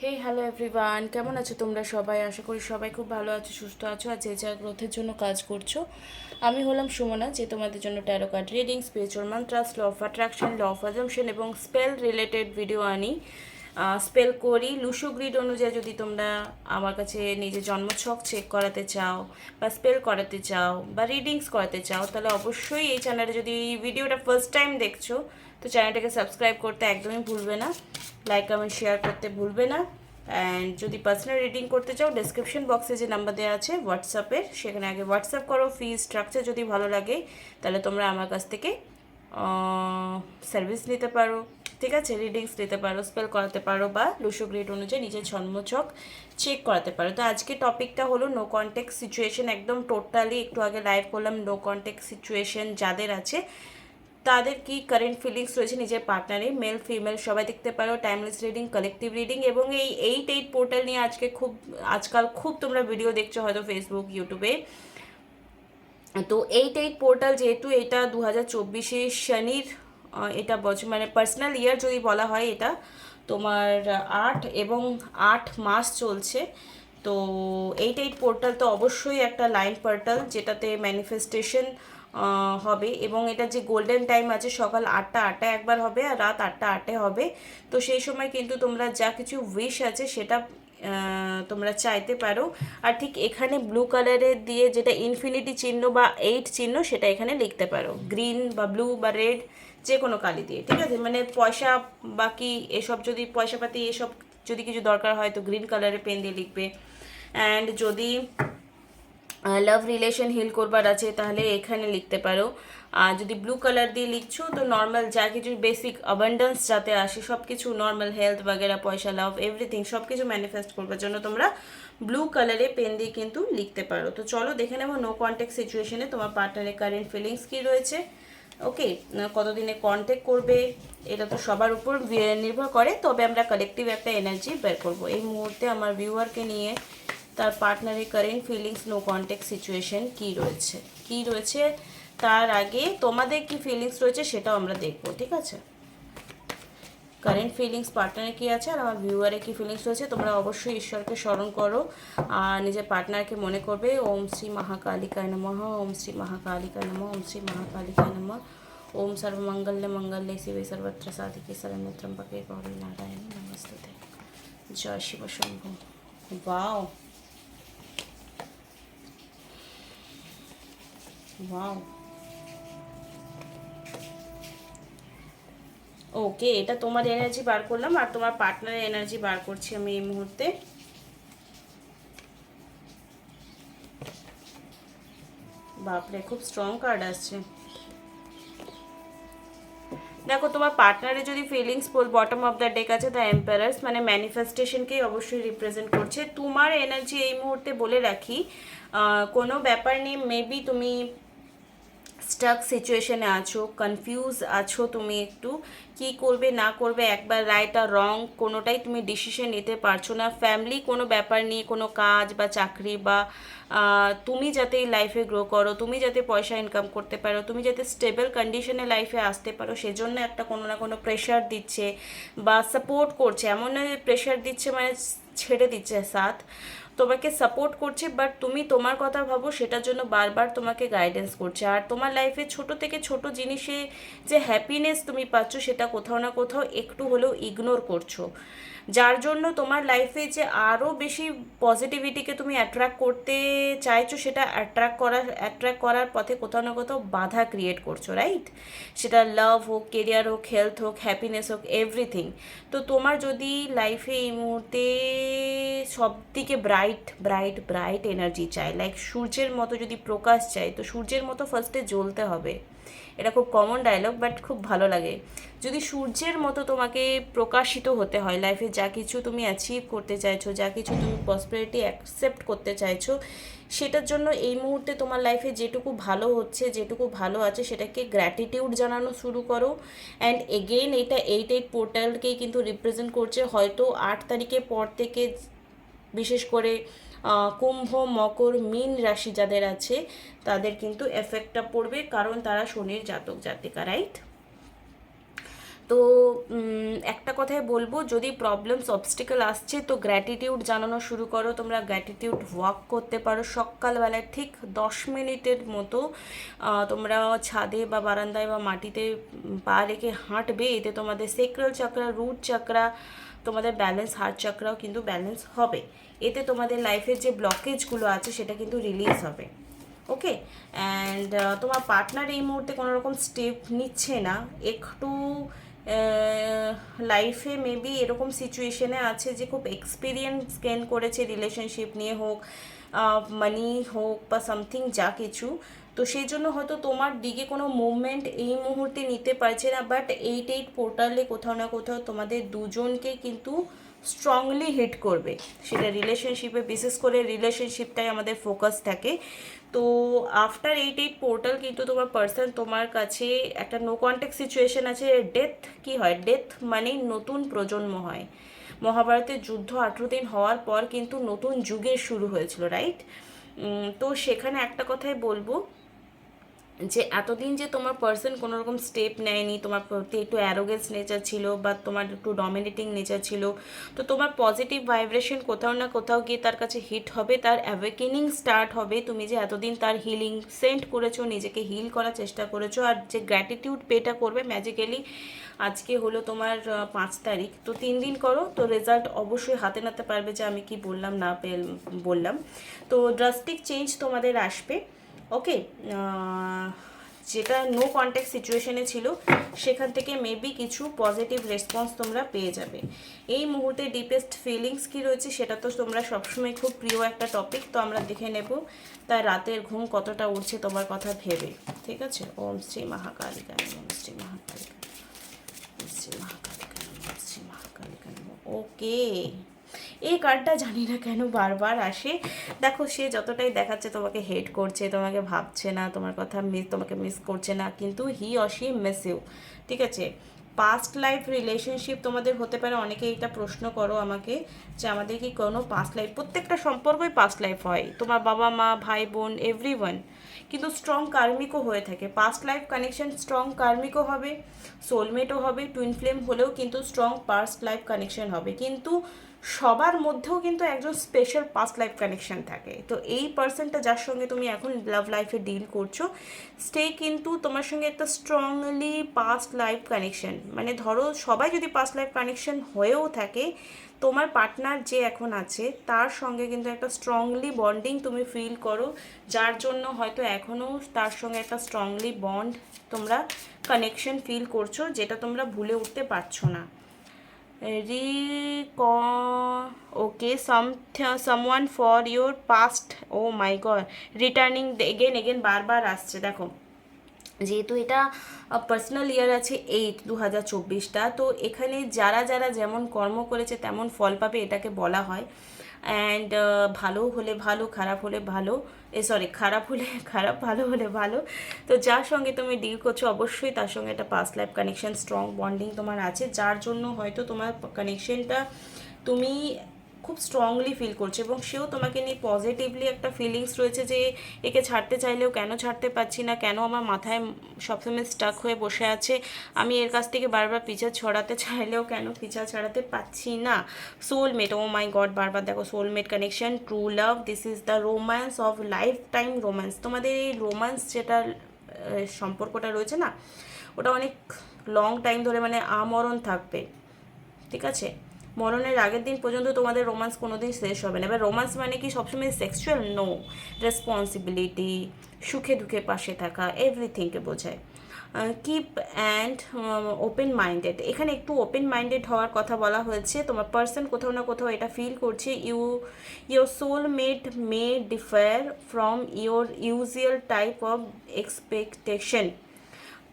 হে hello everyone, কেমন আছো তোমরা সবাই? আশা করি সবাই খুব ভালো আছো, সুস্থ আছো আর যে যা গ্রোথের জন্য কাজ করছো। আমি হলাম সুমনা, যে তোমাদের জন্য tarot card reading, spiritual mantras, law of attraction, law of assumption এবং স্পেল রিলেটেড ভিডিও আনি। স্পেল করি লুসো গ্রিড অনুযায়ী। যদি তোমরা আমার কাছে নিজের জন্মছক চেক করাতে চাও বা স্পেল করাতে চাও বা রিডিংস করাতে চাও, তাহলে অবশ্যই এই চ্যানেলে, যদি এই ভিডিওটা ফার্স্ট টাইম দেখছো, তো চ্যানেলটাকে সাবস্ক্রাইব করতে একদমই ভুলবে না, লাইক কমেন্ট শেয়ার করতে ভুলবে না। অ্যান্ড যদি পার্সোনাল রিডিং করতে চাও, ডেসক্রিপশন বক্সে যে নাম্বার দেওয়া আছে হোয়াটসঅ্যাপের, সেখানে আগে হোয়াটসঅ্যাপ করো। ফি স্ট্রাকচার যদি ভালো লাগে তাহলে তোমরা আমার কাছ থেকে সার্ভিস নিতে পারো, ঠিক আছে? রিডিংস নিতে পারো, স্পেল করাতে পারো বা লুসো গ্রিড অনুযায়ী নিজের জন্মছক চেক করাতে পারো। তো আজকে টপিকটা হলো নো কন্ট্যাক্ট সিচুয়েশন। একদম টোটালি একটু আগে লাইভ করলাম, নো কন্ট্যাক্ট সিচুয়েশন যাদের আছে তাদের কি কারেন্ট ফিলিংস রয়েছে নিজের পার্টনারে, মেল ফিমেল সবাই দেখতে পারো। টাইমলেস রিডিং, কালেকটিভ রিডিং এবং এই 8 পোর্টাল নিয়ে আজকাল খুব তোমরা ভিডিও দেখছো হয়তো ফেসবুক ইউটিউবে। তো 8 পোর্টাল, যেহেতু এটা 2024 শনির এটা বছর, মানে পার্সোনাল ইয়ার যদি বলা হয়, এটা তোমার 8 এবং 8 মাস চলছে। তো 8 পোর্টাল তো অবশ্যই একটা লাইন পোর্টাল, যেটাতে ম্যানিফেস্টেশন হবে। এবং এটা যে গোল্ডেন টাইম আছে, সকাল 8টা একবার হবে আর রাত 8টা হবে। তো সেই সময় কিন্তু তোমরা যা কিছু উইশ আছে সেটা তোমরা চাইতে পারো। আর ঠিক এখানে ব্লু কালারের দিয়ে যেটা ইনফিনিটি চিহ্ন বা 8 চিহ্ন, সেটা এখানে লিখতে পারো গ্রিন বা ব্লু বা রেড, যে কোনো কালি দিয়ে, ঠিক আছে? মানে পয়সা বাকি এসব, যদি পয়সাপাতি এসব যদি কিছু দরকার হয় তো গ্রিন কালারের পেন দিয়ে লিখবে। অ্যান্ড যদি লাভ রিলেশন হিল করবার আছে তাহলে এখানে লিখতে পারো। আর যদি ব্লু কালার দিয়ে লিখছো তো নর্মাল যা কিছু বেসিক অ্যাবান্ডেন্স যাতে আসে, সব কিছু নর্মাল হেলথ বাগেরা, পয়সা, লাভ, এভরিথিং সব কিছু ম্যানিফেস্ট করবার জন্য তোমরা ব্লু কালারে পেন দিয়ে কিন্তু লিখতে পারো। তো চলো দেখে নেবো নো কন্ট্যাক্ট সিচুয়েশনে তোমার পার্টনারের কারেন্ট ফিলিংস কী রয়েছে। ওকে, কতদিনে কন্ট্যাক্ট করবে এটা তো সবার উপর নির্ভর করে, তবে আমরা কালেকটিভ একটা এনার্জি বের করবো। এই মুহূর্তে আমার ভিউয়ারকে নিয়ে তার পার্টনারের current feelings no contact situation কী রয়েছে তার আগে তোমাদের কি ফিলিংস রয়েছে সেটাও আমরা দেখবো, ঠিক আছে? কারেন্ট ফিলিংস পার্টনারে কী আছে আর আমার ভিউয়ারে কী ফিলিংস রয়েছে। তোমরা অবশ্যই ঈশ্বরকে স্মরণ করো আর নিজের পার্টনারকে মনে করবে ওম শ্রী মহাকালিকায় নমঃ, ওম শ্রী মহাকালিকায় নমঃ, ওম শ্রী মহাকালিকায় নমঃ, ওম সর্বমঙ্গল্য মঙ্গলে শিবে সর্বত্র সাধিকে শরণ্যে ত্র্যম্বকে গৌরী নারায়ণী নমস্তুতে। জয় শিব শম্ভু। ওয়াও ওয়াও, ওকে, এটা তোমার এনার্জি বার করলাম আর তোমার পার্টনারের এনার্জি বার করছি আমি এই মুহূর্তে। বাপরে, খুব স্ট্রং কার্ড আসছে। দেখো, তোমার পার্টনারের যদি feelings bottom of the deck আছে, দ্য এম্পারার্স, মানে ম্যানিফেস্টেশনকেই অবশ্যই রিপ্রেজেন্ট করছে। তোমার এনার্জি এই মুহূর্তে বলে রাখি, কোনো ব্যাপার নিয়ে মেবি তুমি স্টাক সিচুয়েশনে আছো, কনফিউজ আছো, তুমি একটু কি করবে না করবে, একবার রাইট আর রং কোনোটাই তুমি ডিসিশন নিতে পারছো না। ফ্যামিলি কোনো ব্যাপার নিয়ে, কোনো কাজ বা চাকরি বা তুমি যাতে লাইফে গ্রো করো, তুমি যাতে পয়সা ইনকাম করতে পারো, তুমি যাতে স্টেবল কন্ডিশনে লাইফে আসতে পারো, সেজন্য একটা কোনো না কোনো প্রেশার দিচ্ছে বা সাপোর্ট করছে। এমন নয় প্রেশার দিচ্ছে মানে ছেড়ে দিচ্ছে সাথ, তোমাকে সাপোর্ট করছে, বাট তুমি তোমার কথা ভাবো, সেটার জন্য বারবার তোমাকে গাইডেন্স করছে। আর তোমার লাইফে ছোট থেকে ছোট জিনিসে যে হ্যাপিনেস তুমি পাচ্ছ, সেটা কোথাও না কোথাও একটু হলেও ইগনোর করছো, যার জন্য তোমার লাইফে যে আরও বেশি পজিটিভিটিকে তুমি অ্যাট্রাক্ট করতে চাইছো, সেটা অ্যাট্রাক্ট করার পথে কোথাও না কোথাও বাধা ক্রিয়েট করছো, রাইট? সেটা লাভ হোক, কেরিয়ার হোক, হেলথ হোক, হ্যাপিনেস হোক, এভরিথিং। তো তোমার যদি লাইফে এই মুহূর্তে সব দিকে ব্রাইট ব্রাইট ব্রাইট এনার্জি চাই, লাইক সূর্যের মতো যদি প্রকাশ চাই, তো সূর্যের মতো ফার্স্টে জ্বলতে হবে। এটা খুব কমন ডায়লগ, বাট খুব ভালো লাগে। যদি সূর্যের মতো তোমাকে প্রকাশিত হতে হয় লাইফে, যা কিছু তুমি অ্যাচিভ করতে চাইছো, যা কিছু তুমি প্রসপারিটি অ্যাকসেপ্ট করতে চাইছো, সেটার জন্য এই মুহূর্তে তোমার লাইফে যেটুকু ভালো হচ্ছে, যেটুকু ভালো আছে, সেটাকে গ্র্যাটিটিউড জানানো শুরু করো। অ্যান্ড এগেইন এটা 8 পোর্টালকেই কিন্তু রিপ্রেজেন্ট করছে। হয়তো 8 তারিখের পর থেকে বিশেষ করে কুম্ভ, মকর, মীন রাশি যাদের আছে তাদের কিন্তু এফেক্টটা পড়বে, কারণ তারা শনির জাতক জাতিকা, রাইট? তো একটা কথাই বলবো, যদি প্রবলেমস অবস্টিকেল আসছে তো গ্র্যাটিটিউড জানানো শুরু করো। তোমরা গ্র্যাটিটিউড ওয়াক করতে পারো সকালবেলায় ঠিক 10 মিনিটের মতো। তোমরা ছাদে বা বারান্দায় বা মাটিতে পা রেখে হাঁটবে, এতে তোমাদের সেক্রাল চাকরা, রুট চাকরা, তোমাদের ব্যালেন্স, হার্ট চাকরাও কিন্তু ব্যালেন্স হবে। এতে তোমাদের লাইফের যে ব্লকেজগুলো আছে সেটা কিন্তু রিলিজ হবে। ওকে। অ্যান্ড তোমার পার্টনার এই মুহূর্তে কোনো রকম স্টেপ নিচ্ছে না, একটু লাইফে মেবি এরকম সিচুয়েশনে আছে যে খুব এক্সপিরিয়েন্স গেন করেছে রিলেশনশিপ নিয়ে, হোক মানি হোক বা সামথিং যা কিছু। তো সেই জন্য হয়তো তোমার দিকে কোনো মুভমেন্ট এই মুহূর্তে নিতে পারছে না, বাট 8-8 পোর্টালে কোথাও না কোথাও তোমাদের দুজনকে কিন্তু স্ট্রংলি হিট করবে। সেটা রিলেশনশিপে, বিশেষ করে রিলেশনশিপটাই আমাদের ফোকাস থাকে। তো আফটার 8-8 পোর্টাল কিন্তু তোমার পার্সন তোমার কাছে একটা নো কন্ট্যাক্ট সিচুয়েশন আছে। ডেথ কি হয়? ডেথ মানেই নতুন প্রজন্ম হয়। মহাভারতের যুদ্ধ 18 দিন হওয়ার পর কিন্তু নতুন যুগের শুরু হয়েছিল, রাইট? তো সেখানে একটা কথাই বলবো যে এতদিন যে তোমার পার্সন কোনো রকম স্টেপ নেয়নি, তোমার প্রতি একটু অ্যারোগেন্স নেচার ছিল বা তোমার একটু ডমিনেটিং নেচার ছিল, তো তোমার পজিটিভ ভাইব্রেশন কোথাও না কোথাও গিয়ে তার কাছে হিট হবে, তার অ্যাওয়েকেনিং স্টার্ট হবে। তুমি যে এতদিন তার হিলিং সেন্ড করেছো, নিজেকে হিল করার চেষ্টা করেছো, আর যে গ্র্যাটিটিউড পেটা করবে ম্যাজিক্যালি। আজকে হলো তোমার 5 তারিখ, তো 3 দিন করো, তো রেজাল্ট অবশ্যই হাতে নাতে পারবে যে আমি কি বললাম না বললাম। তো ড্রাস্টিক চেঞ্জ তোমাদের আসবে। ওকে। যেটা নো কন্ট্যাক্ট সিচুয়েশনে ছিল সেখান থেকে মেবি কিছু পজিটিভ রেসপন্স তোমরা পেয়ে যাবে। এই মুহূর্তে ডিপেস্ট ফিলিংস কী রয়েছে সেটা তো তোমরা সবসময় খুব প্রিয় একটা টপিক, তো আমরা দেখে নেব তার রাতের ঘুম কতটা উঠছে তোমার কথা ভেবে। ঠিক আছে? ওম শ্রী মহাকালিকা, ওম শ্রী মহাকালিকা, ওম শ্রী মহাকালিকা, ওম শ্রী মহাকালিকা। ওকে, এই কার্ডটা জানি না কেন বারবার আসে। দেখো, সে যতটাই দেখাচ্ছে তোমাকে হেট করছে, তোমাকে ভাবছে না, তোমার কথা তোমাকে মিস করছে না, কিন্তু he or she miss you. ঠিক আছে? পাস্ট লাইফ রিলেশনশিপ তোমাদের হতে পারে। অনেকে এটা প্রশ্ন করো আমাকে যে আমাদের কি কোনো পাস্ট লাইফ, প্রত্যেকটা সম্পর্কই পাস্ট লাইফ হয়, তোমার বাবা মা, ভাই বোন, এভরিওয়ান, কিন্তু স্ট্রং কার্মিকও হয়ে থাকে। পাস্ট লাইফ কানেকশন স্ট্রং কার্মিকও হবে, সোলমেটও হবে, টুইন ফ্লেম হলেও কিন্তু স্ট্রং পাস্ট লাইফ কানেকশন হবে। কিন্তু সবার মধ্যেও কিন্তু একজন স্পেশাল পাস্ট লাইফ কানেকশন থাকে। তো এই পার্সনটা যার সঙ্গে তুমি এখন লাভ লাইফে ডিল করছো, স্টে কিন্তু তোমার সঙ্গে একটা স্ট্রংলি পাস্ট লাইফ কানেকশন, মানে ধরো সবাই যদি পাস্ট লাইফ কানেকশন হয়েও থাকে, তোমার পার্টনার যে এখন আছে তার সঙ্গে কিন্তু একটা স্ট্রংলি বন্ডিং তুমি ফিল করো, যার জন্য হয়তো এখনও তার সঙ্গে একটা স্ট্রংলি বন্ড তোমরা কানেকশন ফিল করছো, যেটা তোমরা ভুলে উঠতে পারছো না। Okay, someone for your past, oh my god, returning again বারবার আসছে। দেখো, যেহেতু এটা পার্সোনাল ইয়ার আছে 8-2024টা, তো এখানে যারা যারা যেমন কর্ম করেছে তেমন ফল পাবে, এটাকে বলা হয়। অ্যান্ড ভালো হলে ভালো, খারাপ হলে ভালো, খারাপ হলে খারাপ, ভালো হলে ভালো। তো যার সঙ্গে তুমি ডিল করছো অবশ্যই তার সঙ্গে একটা past life connection, strong bonding তোমার আছে, যার জন্য হয়তো তোমার কানেকশনটা তুমি খুব স্ট্রংলি ফিল করছো, এবং সেও তোমাকে নিয়ে পজিটিভলি একটা ফিলিংস রয়েছে যে একে ছাড়তে চাইলেও কেন ছাড়তে পারছি না, কেন আমার মাথায় সবসময় স্টাক হয়ে বসে আছে, আমি এর কাছ থেকে বারবার পিছা ছড়াতে চাইলেও কেন পিছা ছাড়াতে পারছি না। সোলমেট, ও মাই গড, বারবার দেখো soulmate connection, true love, this is the romance of life time romance. তোমাদের এই রোম্যান্স যেটা সম্পর্কটা রয়েছে না, ওটা অনেক লং টাইম ধরে, মানে আমরণ থাকবে। ঠিক আছে? মরণের আগের দিন পর্যন্ত তোমাদের রোম্যান্স কোনোদিন শেষ হবে না। এবার রোম্যান্স মানে কি সবসময় সেক্সুয়াল? নো, রেসপন্সিবিলিটি, সুখে দুঃখে পাশে থাকা, এভরিথিংকে বোঝায়। কিপ অ্যান্ড ওপেন মাইন্ডেড, এখানে একটু ওপেন মাইন্ডেড হওয়ার কথা বলা হয়েছে। তোমার পার্সন কোথাও না কোথাও এটা ফিল করছে, your soulmate May differ from your usual type of expectation.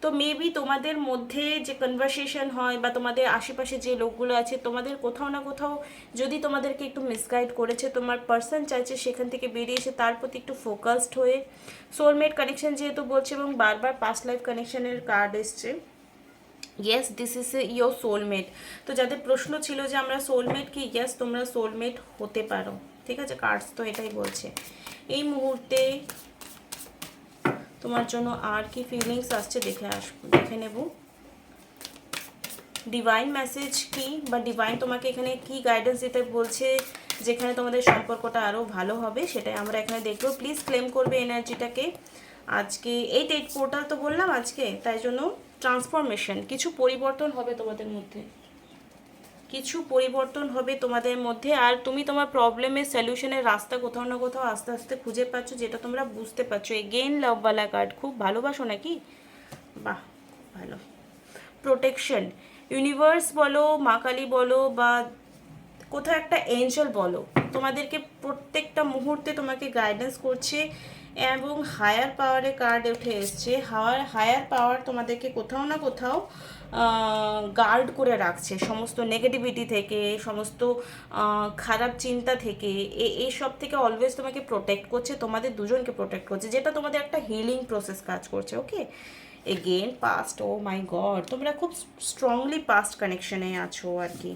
তো মেবি তোমাদের মধ্যে যে কনভারসেশন হয় বা তোমাদের আশেপাশে যে লোকগুলো আছে, তোমাদের কোথাও না কোথাও যদি তোমাদেরকে একটু মিসগাইড করেছে, তোমার পার্সন চাইছে সেখান থেকে বেরিয়ে এসে তার প্রতি একটু ফোকাসড হয়ে, সোলমেট কানেকশন যেহেতু বলছে এবং বারবার পাস্ট লাইফ কানেকশনের কার্ড এসছে, yes this is your soulmate. তো যাদের প্রশ্ন ছিল যে আমরা সোলমেট কি, ইয়েস তোমরা সোলমেট হতে পারো। ঠিক আছে? কার্ডস তো এটাই বলছে। এই মুহূর্তে তোমার জন্য আর কি ফিলিংস আসছে দেখে নেব। ডিভাইন মেসেজ কি বা ডিভাইন তোমাকে এখানে কি গাইডেন্স দিতে বলছে যেখানে তোমাদের সম্পর্কটা আরও ভালো হবে, সেটাই আমরা এখানে দেখবো। প্লিজ ক্লেম করবে এনার্জিটাকে। আজকে 8 পোর্টাল তো বললাম আজকে, তাই জন্য ট্রান্সফরমেশন, কিছু পরিবর্তন হবে তোমাদের মধ্যে, কিছু পরিবর্তন হবে তোমাদের মধ্যে। আর তুমি তোমার প্রবলেমের সলিউশনের রাস্তা কোথাও না কোথাও আস্তে আস্তে খুঁজে পাচ্ছ, যেটা তোমরা বুঝতে পারছো। এগেইন লাভওয়ালা কার্ড, খুব ভালোবাসো নাকি? বাহ, ভালো। প্রোটেকশন, ইউনিভার্স বলো, মা কালী বলো, বা কোথাও একটা এঞ্জেল বলো, তোমাদেরকে প্রত্যেকটা মুহূর্তে তোমাকে গাইডেন্স করছে। এবং হায়ার পাওয়ারের কার্ড উঠে এসছে। হায়ার পাওয়ার তোমাদেরকে কোথাও না কোথাও গার্ড করে রাখছে সমস্ত নেগেটিভিটি থেকে, সমস্ত খারাপ চিন্তা থেকে, এইসব থেকে অলওয়েজ তোমাকে প্রোটেক্ট করছে, তোমাদের দুজনকে প্রোটেক্ট করছে, যেটা তোমাদের একটা হিলিং প্রসেস কাজ করছে। ওকে, এগেন পাস্ট, ও মাই গড, তোমরা খুব স্ট্রংলি পাস্ট কানেকশনে আছো আর কি।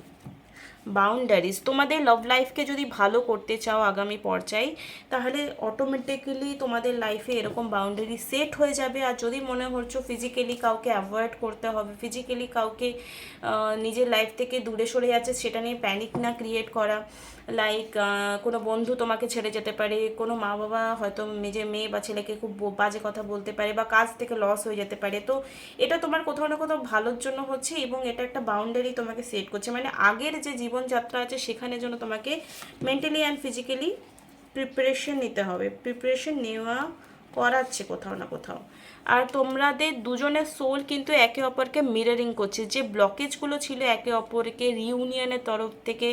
বাউন্ডারিজ, তোমাদের লাভ লাইফকে যদি ভালো করতে চাও আগামী পর্যায়ে, তাহলে অটোমেটিক্যালি তোমাদের লাইফে এরকম বাউন্ডারি সেট হয়ে যাবে। আর যদি মনে হচ্ছে ফিজিক্যালি কাউকে অ্যাভয়েড করতে হবে, ফিজিক্যালি কাউকে নিজের লাইফ থেকে দূরে সরে যাচ্ছে, সেটা নিয়ে প্যানিক না ক্রিয়েট করা। লাইক কোনো বন্ধু তোমাকে ছেড়ে যেতে পারে, কোনো মা বাবা হয়তো নিজের মেয়ে বা ছেলেকে খুব বাজে কথা বলতে পারে, বা কাজ থেকে লস হয়ে যেতে পারে। তো এটা তোমার কোথাও না কোথাও ভালোর জন্য হচ্ছে, এবং এটা একটা বাউন্ডারি তোমাকে সেট করছে। মানে আগের যে জীবনযাত্রা আছে সেখানে জন্য তোমাকে মেন্টালি অ্যান্ড ফিজিক্যালি প্রিপারেশন নিতে হবে, প্রিপারেশন নেওয়া করাচ্ছে কোথাও না কোথাও। আর তোমাদের দুজনের সোল কিন্তু একে অপরকে মিররিং করছে। যে ব্লকেজগুলো ছিল একে অপরকে রিউনিয়নের তরফ থেকে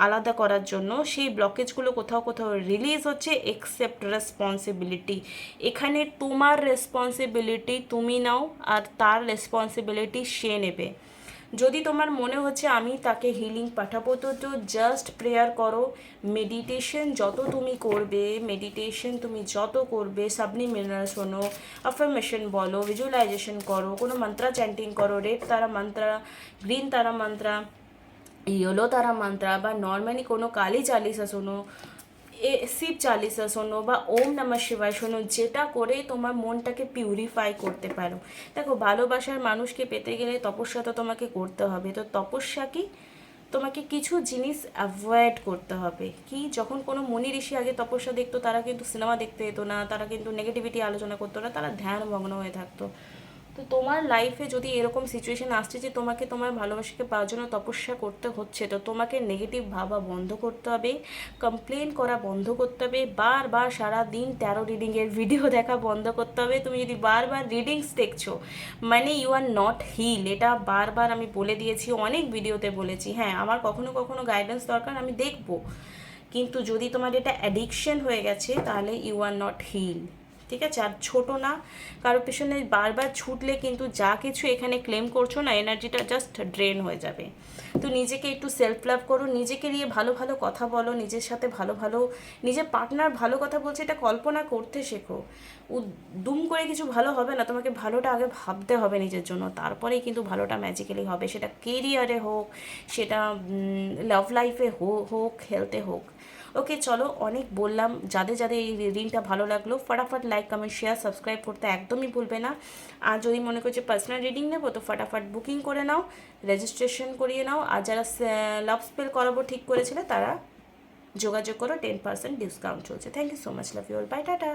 আলাদা করার জন্য, সেই ব্লকেজগুলো কোথাও কোথাও রিলিজ হচ্ছে। একসেপ্ট রেসপন্সিবিলিটি, এখানে তোমার রেসপন্সিবিলিটি তুমি নাও, আর তার রেসপন্সিবিলিটি সে নেবে। যদি তোমার মনে হচ্ছে আমি তাকে হিলিং পাঠাবো, তো জাস্ট প্রেয়ার করো। মেডিটেশন যত তুমি করবে, মেডিটেশন তুমি যত করবে, সাবলিমিনাল শোনো, অ্যাফার্মেশন বলো, ভিজুয়ালাইজেশন করো, কোনো মন্ত্রা চ্যান্টিং করো, রেড তারা মন্ত্রা, গ্রিন তারা মন্ত্রা, ইয়েলো তারা মন্ত্রা, বা নর্মালি কোনো কালী চালিসা শোনো, শিব চালিসা শোনো, বা ওম নমঃ শিবায় শোনো, যেটা করে তোমার মনটাকে পিউরিফাই করতে পারো। দেখো, ভালোবাসার মানুষকে পেতে গেলে তপস্যা তো তোমাকে করতে হবে। তো তপস্যা কি, তোমাকে কিছু জিনিস অ্যাভয়েড করতে হবে। কি, যখন কোনো মুনি ঋষি আগে তপস্যা দেখতো, তারা কিন্তু সিনেমা দেখতে যেত না, তারা কিন্তু নেগেটিভিটি আলোচনা করতো না, তারা ধ্যানমগ্ন হয়ে থাকতো। তো তোমার লাইফে যদি এরকম সিচুয়েশন আসছে যে তোমাকে তোমার ভালোবাসাকে পাওয়ার জন্য তপস্যা করতে হচ্ছে, তো তোমাকে নেগেটিভ ভাবা বন্ধ করতে হবে, কমপ্লেন করা বন্ধ করতে হবে, বারবার সারাদিন 13 রিডিংয়ের ভিডিও দেখা বন্ধ করতে হবে। তুমি যদি বারবার রিডিংস দেখছো, মানে ইউ আর নট হিল। এটা বারবার আমি বলে দিয়েছি, অনেক ভিডিওতে বলেছি। হ্যাঁ, আমার কখনো কখনো গাইডেন্স দরকার, আমি দেখবো, কিন্তু যদি তোমার এটা অ্যাডিকশন হয়ে গেছে, তাহলে ইউ আর নট হিল। ঠিক আছে? আর ছোটো না, কারোর পেছনে বারবার ছুটলে কিন্তু যা কিছু এখানে ক্লেম করছো না, এনার্জিটা জাস্ট ড্রেন হয়ে যাবে। তো নিজেকে একটু সেলফ লাভ করো, নিজেকে নিয়ে ভালো ভালো কথা বলো, নিজের সাথে ভালো ভালো, নিজের পার্টনার ভালো কথা বলছে এটা কল্পনা করতে শেখো। দুম করে কিছু ভালো হবে না, তোমাকে ভালোটা আগে ভাবতে হবে নিজের জন্য, তারপরেই কিন্তু ভালোটা ম্যাজিক্যালি হবে। সেটা কেরিয়ারে হোক, সেটা লাভ লাইফে হোক, হেলথে হোক। ওকে, চলো, অনেক বললাম। যাদের যাদের এই রিডিংটা ভালো লাগলো, ফটাফট লাইক, কমেন্ট, শেয়ার, সাবস্ক্রাইব করতে একদমই ভুলবে না। আর যদি মনে করছে পার্সোনাল রিডিং নেবো, তো ফটাফট বুকিং করে নাও, রেজিস্ট্রেশন করিয়ে নাও। আর যারা লাভ স্পেল করাবো ঠিক করেছিলে, তারা যোগাযোগ করো, 10% ডিসকাউন্ট চলছে। Thank you so much, love you all, bye, tata.